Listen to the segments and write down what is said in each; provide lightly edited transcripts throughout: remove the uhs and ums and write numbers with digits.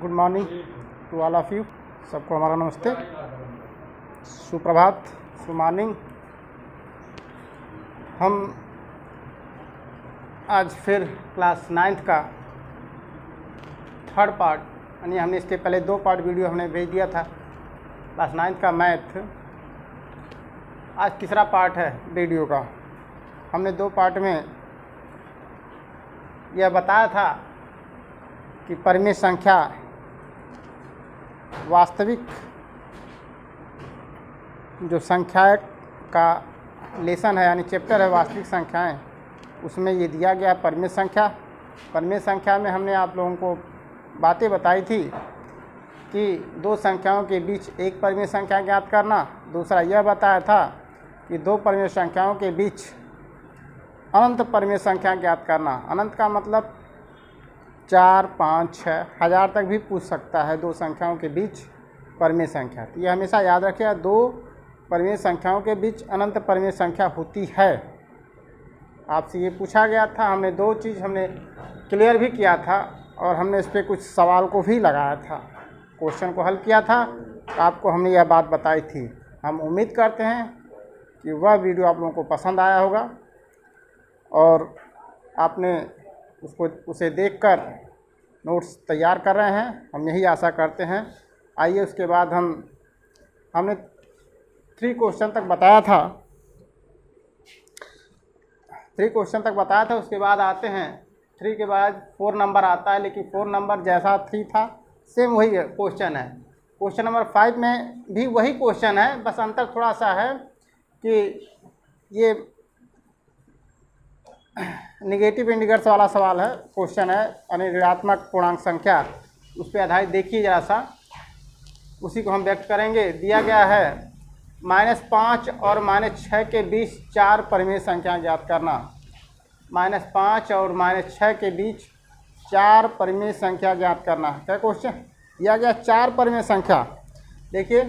Good morning to all of you. सबको हमारा नमस्ते, सुप्रभात, सुमॉर्निंग। हम आज फिर क्लास 9th का थर्ड पार्ट, यानी हमने इसके पहले 2 पार्ट वीडियो हमने भेज दिया था क्लास 9th का मैथ। आज तीसरा पार्ट है वीडियो का। हमने 2 पार्ट में यह बताया था कि परिमेय संख्या वास्तविक जो संख्या का लेसन है, यानी चैप्टर है वास्तविक संख्याएं, उसमें ये दिया गया परिमेय संख्या। परिमेय संख्या में हमने आप लोगों को बातें बताई थी कि 2 संख्याओं के बीच एक परिमेय संख्या ज्ञात करना। दूसरा यह बताया था कि 2 परिमेय संख्याओं के बीच अनंत परिमेय संख्या ज्ञात करना। अनंत का मतलब 4, 5, 6 हज़ार तक भी पूछ सकता है 2 संख्याओं के बीच परिमेय संख्या। तो ये हमेशा याद रखिए, 2 परिमेय संख्याओं के बीच अनंत परिमेय संख्या होती है। आपसे ये पूछा गया था, हमने 2 चीज़ हमने क्लियर भी किया था और हमने इस पर कुछ सवाल को भी लगाया था, क्वेश्चन को हल किया था। तो आपको हमने यह बात बताई थी। हम उम्मीद करते हैं कि वह वीडियो आप लोगों को पसंद आया होगा और आपने उसे देखकर नोट्स तैयार कर रहे हैं, हम यही आशा करते हैं। आइए उसके बाद हमने 3 क्वेश्चन तक बताया था, 3 क्वेश्चन तक बताया था। उसके बाद आते हैं 3 के बाद 4 नंबर आता है, लेकिन 4 नंबर जैसा 3 था सेम वही क्वेश्चन है। क्वेश्चन नंबर 5 में भी वही क्वेश्चन है, बस अंतर थोड़ा सा है कि ये निगेटिव इंडिकेटर्स वाला सवाल है, क्वेश्चन है, यानी ऋणात्मक पूर्णांक संख्या, उस पर आधारित देखिए ज़रा सा, उसी को हम व्यक्त करेंगे। दिया गया है -5 और -6 के बीच 4 परिमेय संख्या ज्ञात करना। -5 और -6 के बीच 4 परिमेय संख्या ज्ञात करना। क्या क्वेश्चन दिया गया? 4 परिमेय संख्या। देखिए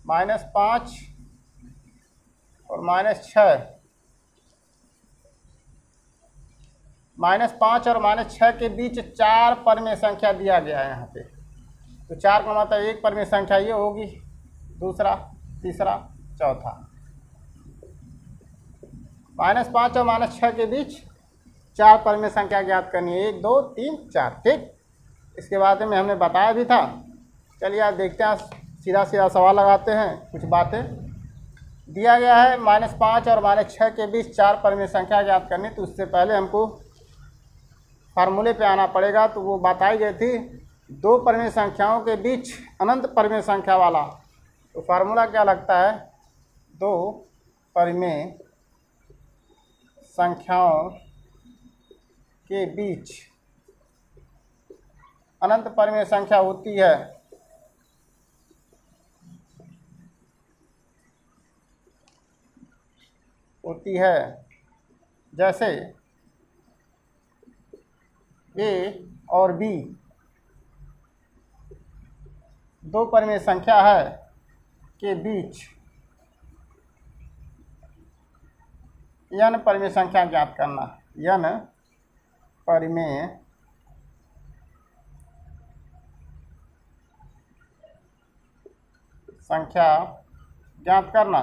-5 और -6, -5 और -6 के बीच 4 परिमेय संख्या दिया गया है यहाँ पे। तो 4 का मतलब एक परिमेय संख्या ये होगी, दूसरा, तीसरा, चौथा। -5 और -6 के बीच 4 परिमेय संख्या ज्ञात करनी है, 1, 2, 3, 4। ठीक, इसके बाद में हमने बताया भी था। चलिए आज देखते हैं, सीधा सीधा सवाल लगाते हैं। कुछ बातें दिया गया है, -5 और -6 के बीच 4 परिमेय संख्या ज्ञात करनी। तो उससे पहले हमको फार्मूले पे आना पड़ेगा। तो वो बताई गई थी 2 परिमेय संख्याओं के बीच अनंत परिमेय संख्या वाला। तो फार्मूला क्या लगता है? 2 परिमेय संख्याओं के बीच अनंत परिमेय संख्या होती है जैसे A और B 2 परिमेय संख्या है के बीच n परिमेय संख्या ज्ञात करना। n परिमेय संख्या ज्ञात करना।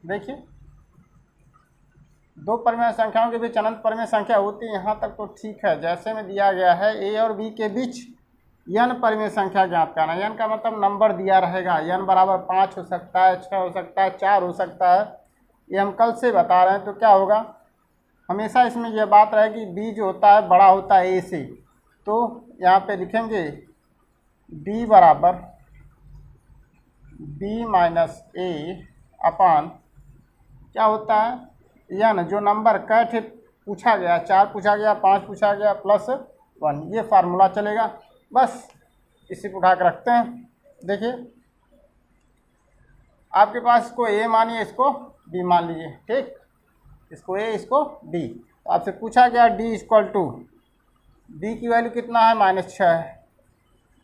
देखिए 2 परिमेय संख्याओं के बीच अनंत परिमेय संख्या होती है, यहाँ तक तो ठीक है। जैसे में दिया गया है A और B के बीच n परिमेय संख्या ज्ञात करना। n का मतलब नंबर दिया रहेगा, n बराबर 5 हो सकता है, 6 हो सकता है, 4 हो सकता है। ये हम कल से बता रहे हैं। तो क्या होगा, हमेशा इसमें यह बात रहेगी B जो होता है बड़ा होता है A से। तो यहाँ पे लिखेंगे B बराबर B माइनस A अपान क्या होता है, n जो नंबर कैट पूछा गया, 4 पूछा गया, 5 पूछा गया, +1, ये फार्मूला चलेगा। बस इसी को उठा के रखते हैं। देखिए आपके पास इसको A मानिए, इसको B मान लीजिए। ठीक, इसको A, इसको B। तो आपसे पूछा गया D = B की वैल्यू कितना है? -6 है।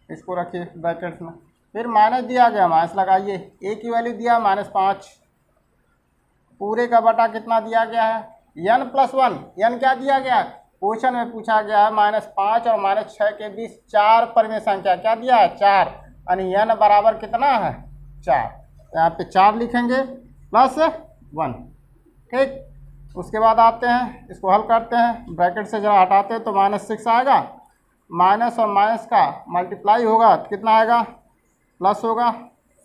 इसको रखिए ब्रैकेट्स में। फिर माइनस दिया गया, माइनस लगाइए। A की वैल्यू दिया -5, पूरे का बटा कितना दिया गया है, n+1। n क्या दिया गया है, क्वेश्चन में पूछा गया है -5 और -6 के बीच 4 परिमेय संख्या क्या दिया है, 4, यानी n बराबर कितना है, 4। यहाँ पे 4 लिखेंगे +1। ठीक, उसके बाद आते हैं, इसको हल करते हैं, ब्रैकेट से जरा हटाते हैं तो -6 आएगा, माइनस और माइनस का मल्टीप्लाई होगा तो कितना आएगा, प्लस होगा,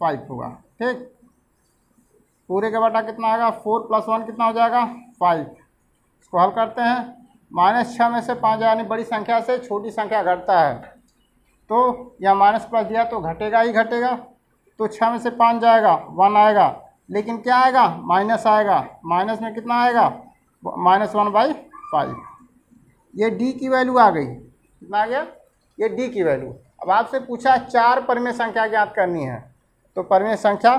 5 होगा। ठीक, पूरे का बटा कितना आएगा, 4 + 1 कितना हो जाएगा, 5। इसको हल करते हैं, -6 में से 5 यानी बड़ी संख्या से छोटी संख्या घटता है, तो यह माइनस प्लस दिया तो घटेगा ही घटेगा, तो 6 में से 5 जाएगा, 1 आएगा, लेकिन क्या आएगा, माइनस आएगा, माइनस में कितना आएगा, -1/5। ये डी की वैल्यू आ गई, कितना आ गया, ये डी की वैल्यू। अब आपसे पूछा 4 परिमेय संख्या ज्ञात करनी है, तो परिमेय संख्या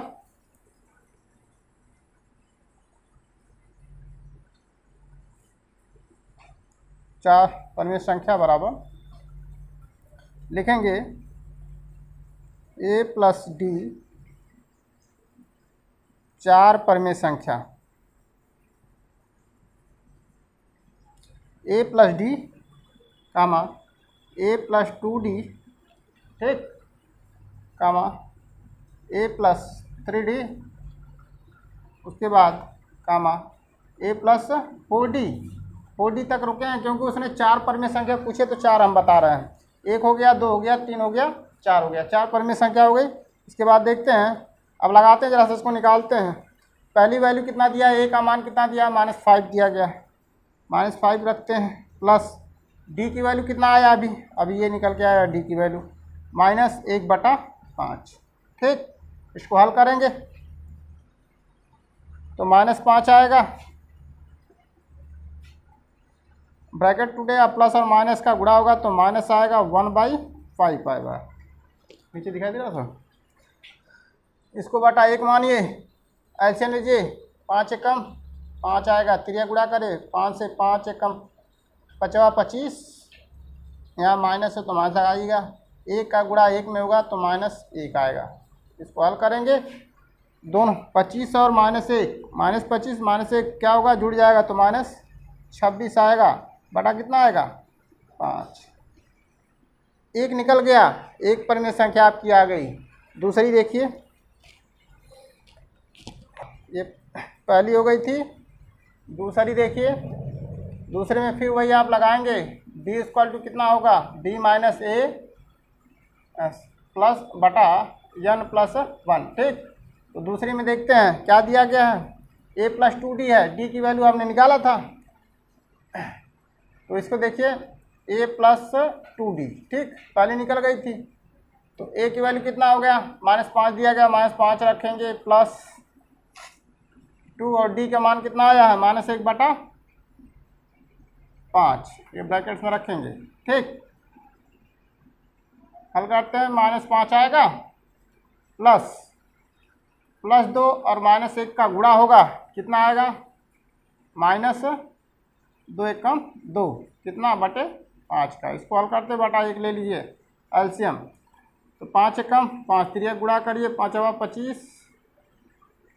चार परिमेय संख्या बराबर लिखेंगे a + d 4 परिमेय संख्या, a + d comma a + 2d, ठीक, कामा a + 3d, उसके बाद कामा a + 4d। 4d तक रुके हैं क्योंकि उसने 4 परिमेय संख्या पूछे तो 4 हम बता रहे हैं, 1 हो गया, 2 हो गया, 3 हो गया, 4 हो गया, 4 परिमेय संख्या हो गई। इसके बाद देखते हैं, अब लगाते हैं, जरा से इसको निकालते हैं। पहली वैल्यू कितना दिया है, a का मान कितना दिया है, -5 दिया गया, -5 रखते हैं, प्लस d की वैल्यू कितना आया, अभी ये निकल के आया d की वैल्यू -1/5। ठीक, इसको हल करेंगे तो -5 आएगा, ब्रैकेट टूटे या प्लस और माइनस का गुणा होगा तो माइनस आएगा, 1/5 आएगा, नीचे दिखाई दे रहा था। इसको बटा 1 मानिए, एलसीएम लीजिए, 5 एकम 5 आएगा, त्रिया गुणा करे, 5 से 5 एकम 5 25, यहाँ माइनस है तो माइनस आएगा, 1 का गुणा 1 में होगा तो -1 आएगा। इसको हल करेंगे, दोनों 25 और -1, -25 -1 क्या होगा, जुड़ जाएगा तो -26 आएगा, बटा कितना आएगा, 5। 1 निकल गया, 1 परिमेय संख्या आपकी आ गई। दूसरी देखिए, ये पहली हो गई थी, दूसरी देखिए, दूसरे में फिर वही आप लगाएंगे, d = कितना होगा, d - a प्लस बटा n+1। ठीक, तो दूसरी में देखते हैं क्या दिया गया है, a + 2d है, d की वैल्यू हमने निकाला था, तो इसको देखिए a + 2d, ठीक, पहले निकल गई थी, तो a की वैल्यू कितना हो गया, -5 दिया गया, -5 रखेंगे, प्लस 2 और d का मान कितना आया है, -1/5, ये ब्रैकेट्स में रखेंगे। ठीक, हल करते हैं, -5 आएगा, प्लस 2 और -1 का गुणा होगा, कितना आएगा, -2 एकम 2, कितना, बटे 5 का। इसको हल करते बटा 1 ले लीजिए एलसीएम, तो 5 एकम 5, त्रिया गुणा करिए, 5/25,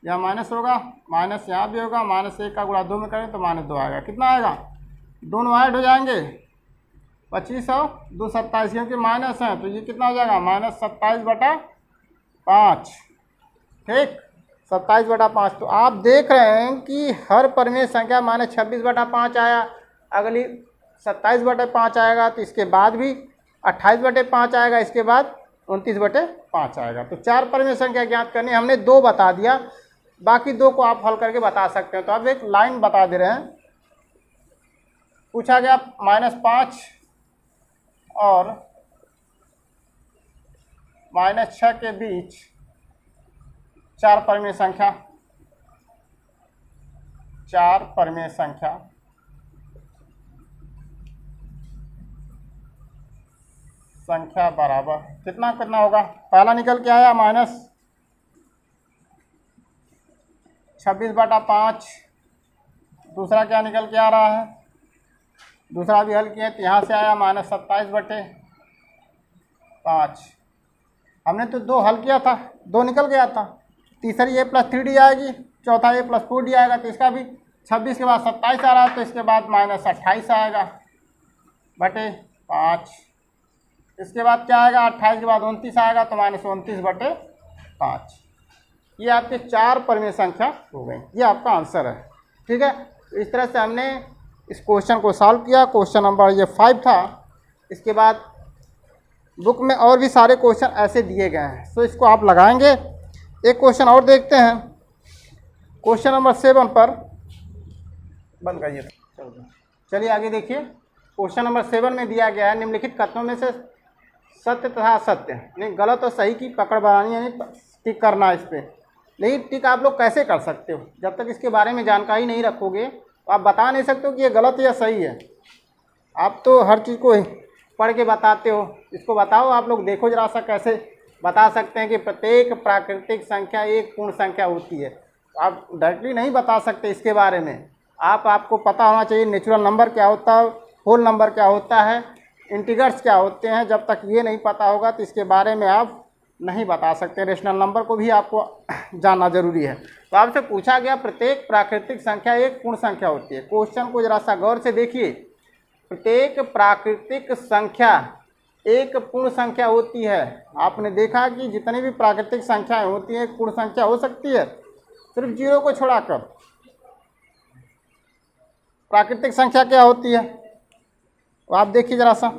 यहाँ माइनस होगा, माइनस यहाँ भी होगा, -1 का गुणा 2 में करें तो -2 आएगा, कितना आएगा, दोनों ऐड हो जाएंगे, 25 और 2 27, क्योंकि माइनस है तो ये कितना हो जाएगा, -27/5। ठीक, 27/5। तो आप देख रहे हैं कि हर परिमेय संख्या -26/5 आया, अगली 27/5 आएगा, तो इसके बाद भी 28/5 आएगा, इसके बाद 29/5 आएगा। तो 4 परिमेय संख्या ज्ञात करनी, हमने 2 बता दिया, बाकी 2 को आप हल करके बता सकते हैं। तो अब एक लाइन बता दे रहे हैं, पूछा गया -5 और -6 के बीच 4 परिमेय संख्या, 4 परिमेय संख्या बराबर कितना कितना होगा, पहला निकल के आया -26/5, दूसरा क्या निकल के आ रहा है, दूसरा भी हल किया तो यहाँ से आया -27/5। हमने तो 2 हल किया था, 2 निकल गया था, तीसरी a प्लस 3d आएगी, चौथा a प्लस 4d आएगा। तो इसका भी 26 के बाद 27 आ रहा है, तो इसके बाद माइनस 28 आएगा बटे 5। इसके बाद क्या आएगा, 28 के बाद 29 आएगा, तो माइनस 29 बटे 5। ये आपके 4 परिमेय संख्या हो गई। ये आपका आंसर है। ठीक है, तो इस तरह से हमने इस क्वेश्चन को सॉल्व किया। क्वेश्चन नंबर ये 5 था। इसके बाद बुक में और भी सारे क्वेश्चन ऐसे दिए गए हैं, तो इसको आप लगाएंगे। एक क्वेश्चन और देखते हैं, क्वेश्चन नंबर 7 पर बंद करिए। चलिए आगे देखिए। क्वेश्चन नंबर 7 में दिया गया है, निम्नलिखित कथनों में से सत्य तथा असत्य, नहीं गलत और सही की पकड़ बनानी, यानी टिक करना है इस पर। लेकिन टिक आप लोग कैसे कर सकते हो, जब तक इसके बारे में जानकारी नहीं रखोगे तो आप बता नहीं सकते हो कि ये गलत या सही है। आप तो हर चीज़ को पढ़ के बताते हो, इसको बताओ आप लोग, देखो जरा सा कैसे बता सकते हैं कि प्रत्येक प्राकृतिक संख्या एक पूर्ण संख्या होती है। आप डायरेक्टली नहीं बता सकते इसके बारे में। आपको पता होना चाहिए नेचुरल नंबर क्या होता है, होल नंबर क्या होता है, इंटीग्रल्स क्या होते हैं। जब तक ये नहीं पता होगा तो इसके बारे में आप नहीं बता सकते। रेशनल नंबर को भी आपको जानना जरूरी है। तो आपसे पूछा गया प्रत्येक प्राकृतिक संख्या एक पूर्ण संख्या होती है। क्वेश्चन को जरा सा गौर से देखिए। प्रत्येक प्राकृतिक संख्या एक पूर्ण संख्या होती है। आपने देखा कि जितनी भी प्राकृतिक संख्याएं होती हैं एक पूर्ण संख्या हो सकती है, सिर्फ 0 को छोड़ाकर। प्राकृतिक संख्या क्या होती है, तो आप देखिए जरा सा।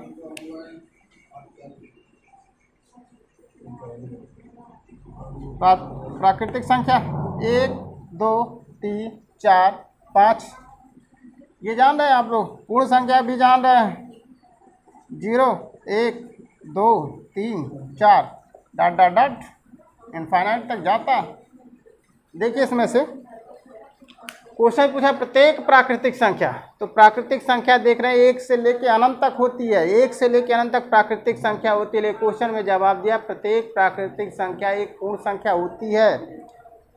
प्राकृतिक संख्या 1 2 3 4 5, ये जान रहे हैं आप लोग। पूर्ण संख्या भी जान रहे हैं, 0 1 2 3 4 डॉट डॉट डॉट इनफाइनाइट तक जाता। देखिए इसमें से क्वेश्चन पूछा प्रत्येक प्राकृतिक संख्या, तो प्राकृतिक संख्या देख रहे हैं 1 से लेकर अनंत तक होती है। 1 से लेकर अनंत तक प्राकृतिक संख्या होती है। क्वेश्चन में जवाब दिया प्रत्येक प्राकृतिक संख्या एक पूर्ण संख्या होती है।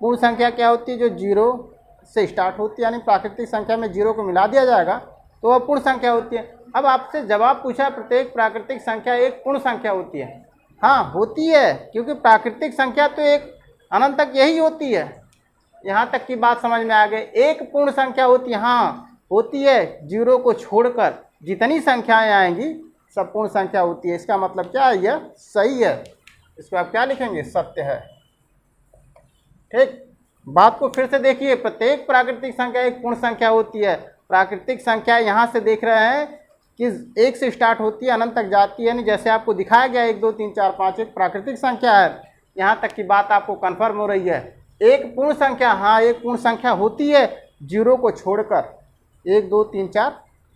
पूर्ण संख्या क्या होती है, जो 0 से स्टार्ट होती है, यानी प्राकृतिक संख्या में 0 को मिला दिया जाएगा तो वह पूर्ण संख्या होती है। अब आपसे जवाब पूछा प्रत्येक प्राकृतिक संख्या एक पूर्ण संख्या होती है। हाँ होती है, क्योंकि प्राकृतिक संख्या तो एक अनंत तक यही होती है। यहाँ तक की बात समझ में आ गई। एक पूर्ण संख्या होती है, हाँ होती है, 0 को छोड़कर जितनी संख्याएं आएंगी सब पूर्ण संख्या होती है। इसका मतलब क्या है, यह सही है। इसको आप क्या लिखेंगे, सत्य है। ठीक, बात को फिर से देखिए। प्रत्येक प्राकृतिक संख्या एक पूर्ण संख्या होती है। प्राकृतिक संख्या यहाँ से देख रहे हैं कि 1 से स्टार्ट होती है अनंत तक जाती है, यानी जैसे आपको दिखाया गया 1 2 3 4 5 एक प्राकृतिक संख्या है। यहाँ तक की बात आपको कन्फर्म हो रही है। एक पूर्ण संख्या, हाँ एक पूर्ण संख्या होती है, 0 को छोड़कर। 1 2 3 4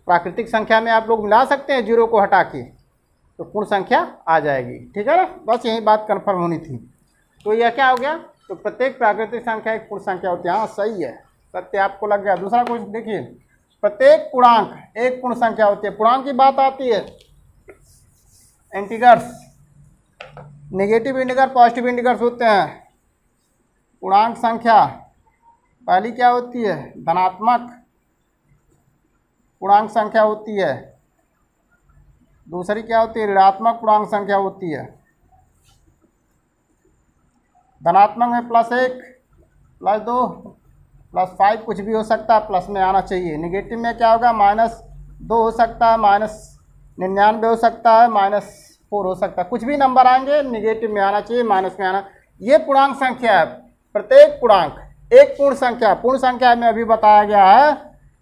प्राकृतिक संख्या में आप लोग मिला सकते हैं 0 को हटा के, तो पूर्ण संख्या आ जाएगी। ठीक है ना, बस यही बात कन्फर्म होनी थी। तो यह क्या हो गया, तो प्रत्येक प्राकृतिक संख्या एक पूर्ण संख्या होती है। हाँ सही है, सत्य आपको लग गया। दूसरा क्वेश्चन देखिए, प्रत्येक पूर्णांक एक पूर्ण संख्या होती है। पूर्णांक की बात आती है, integrals, negative integral positive integrals होते हैं। पूर्णांक संख्या पहली क्या होती है, धनात्मक पूर्णांक संख्या होती है। दूसरी क्या होती है, ऋणात्मक पूर्णांक संख्या होती है। धनात्मक में +1 +2 +5 कुछ भी हो सकता है, प्लस में आना चाहिए। नेगेटिव में क्या होगा, -2 हो सकता है, -99 हो सकता है, -4 हो सकता है। कुछ भी नंबर आएंगे नेगेटिव में आना चाहिए, माइनस में आना। ये पूर्णांक संख्या है। प्रत्येक पूर्णांक एक पूर्ण संख्या। पूर्ण संख्या में अभी बताया गया है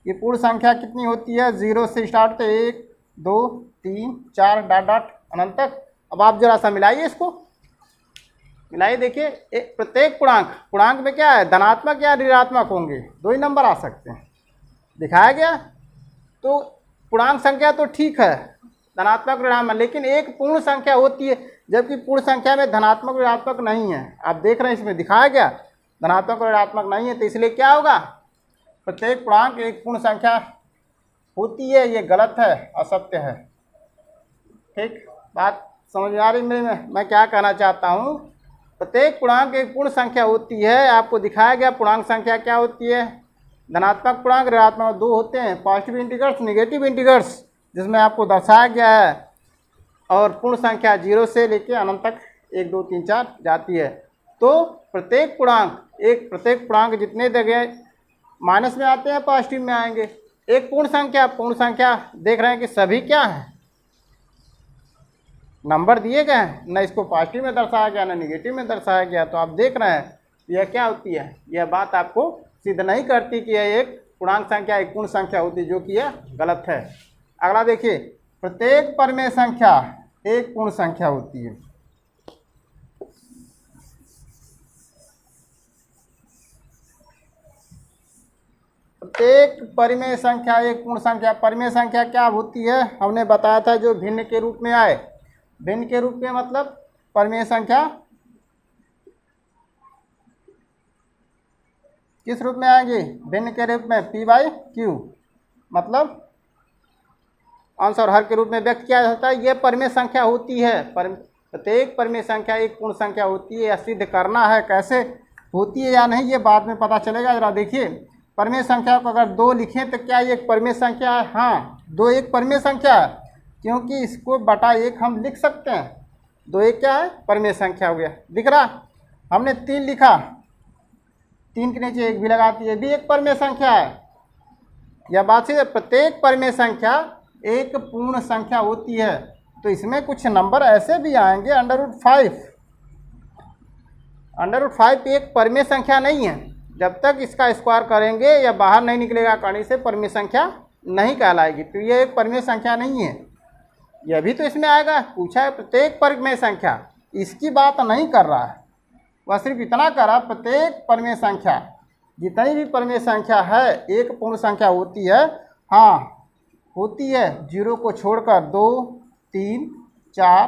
कि पूर्ण संख्या कितनी होती है, 0 से स्टार्ट होते 1 2 3 4 डॉट डॉट अनंत तक। अब आप जरा सा मिलाइए, इसको मिलाइए। देखिए प्रत्येक पूर्णांक में क्या है, धनात्मक या ऋणात्मक होंगे, 2 ही नंबर आ सकते हैं, दिखाया गया। तो पूर्णांक संख्या तो ठीक है, धनात्मक ऋणात्मक, लेकिन एक पूर्ण संख्या होती है, जबकि पूर्ण संख्या में धनात्मक ऋणात्मक नहीं है। आप देख रहे हैं इसमें दिखाया गया धनात्मक और ऋणात्मक नहीं है, तो इसलिए क्या होगा, प्रत्येक पूर्णांक एक पूर्ण संख्या होती है। ये गलत है, असत्य है। ठीक, बात समझ में आ रही मेरे में, मैं क्या कहना चाहता हूँ। प्रत्येक पूर्णांक एक पूर्ण संख्या होती है। आपको दिखाया गया पूर्णांक संख्या क्या होती है, धनात्मक पूर्णांक, ऋणात्मक 2 होते हैं। पॉजिटिव इंटीग्रल्स, नेगेटिव इंटीग्रल्स, जिसमें आपको दर्शाया गया है। और पूर्ण संख्या 0 से लेकर अनंत तक 1 2 3 4 जाती है। तो प्रत्येक पूर्णांक जितने जगह माइनस में आते हैं पॉजिटिव में आएंगे। एक पूर्ण संख्या देख रहे हैं कि सभी क्या है, नंबर दिए गए हैं, न इसको पॉजिटिव में दर्शाया गया न निगेटिव में दर्शाया गया। तो आप देख रहे हैं यह क्या होती है, यह बात आपको सिद्ध नहीं करती कि यह एक पूर्णांक संख्या एक पूर्ण संख्या होती है, जो कि यह गलत है। अगला देखिए, प्रत्येक परमेय संख्या एक पूर्ण संख्या होती है। प्रत्येक परिमेय संख्या एक पूर्ण संख्या। परिमेय संख्या क्या होती है, हमने बताया था, जो भिन्न के रूप में आए। भिन्न के रूप में मतलब परिमेय संख्या किस रूप में आएगी, भिन्न के रूप में p/q, मतलब अंश और हर के रूप में व्यक्त किया जाता है। यह परिमेय संख्या होती है। प्रत्येक परिमेय संख्या एक पूर्ण संख्या होती है। यह सिद्ध करना है, कैसे होती है या नहीं ये बाद में पता चलेगा। जरा देखिए, परिमेय संख्या को अगर 2 लिखें तो क्या ये एक परिमेय संख्या है? हाँ, 2 एक परिमेय संख्या है, क्योंकि इसको बटा 1 हम लिख सकते हैं। 2 एक क्या है, परिमेय संख्या हो गया। दिख रहा, हमने 3 लिखा, 3 के नीचे 1 भी लगाती है, भी एक परिमेय संख्या है। यह बात से प्रत्येक परिमेय संख्या एक पूर्ण संख्या होती है। तो इसमें कुछ नंबर ऐसे भी आएंगे, √5। √5 एक परिमेय संख्या नहीं है। जब तक इसका स्क्वायर करेंगे या बाहर नहीं निकलेगा कहीं से, परिमेय संख्या नहीं कहलाएगी। तो यह एक परिमेय संख्या नहीं है। यह भी तो इसमें आएगा, पूछा है प्रत्येक परिमेय संख्या, इसकी बात नहीं कर रहा है। वह सिर्फ इतना कर रहा, प्रत्येक परिमेय संख्या, जितनी भी परिमेय संख्या है एक पूर्ण संख्या होती है। हाँ होती है, 0 को छोड़कर 2, 3, 4,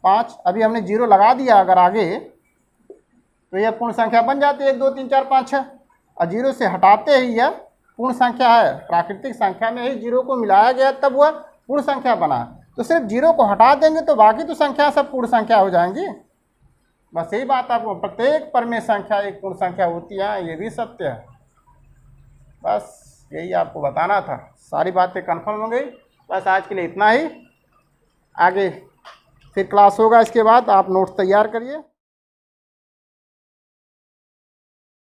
5। अभी हमने 0 लगा दिया अगर आगे, तो यह पूर्ण संख्या बन जाती है 1, 2, 3, 4, 5, 6। और 0 से हटाते ही यह पूर्ण संख्या है। प्राकृतिक संख्या में ही 0 को मिलाया गया तब वह पूर्ण संख्या बना। तो सिर्फ 0 को हटा देंगे तो बाकी तो संख्या सब पूर्ण संख्या हो जाएंगी। बस यही बात आपको, प्रत्येक परिमेय संख्या एक पूर्ण संख्या होती है, ये भी सत्य है। बस यही आपको बताना था। सारी बातें कन्फर्म हो गई। बस आज के लिए इतना ही। आगे फिर क्लास होगा, इसके बाद आप नोट्स तैयार करिए।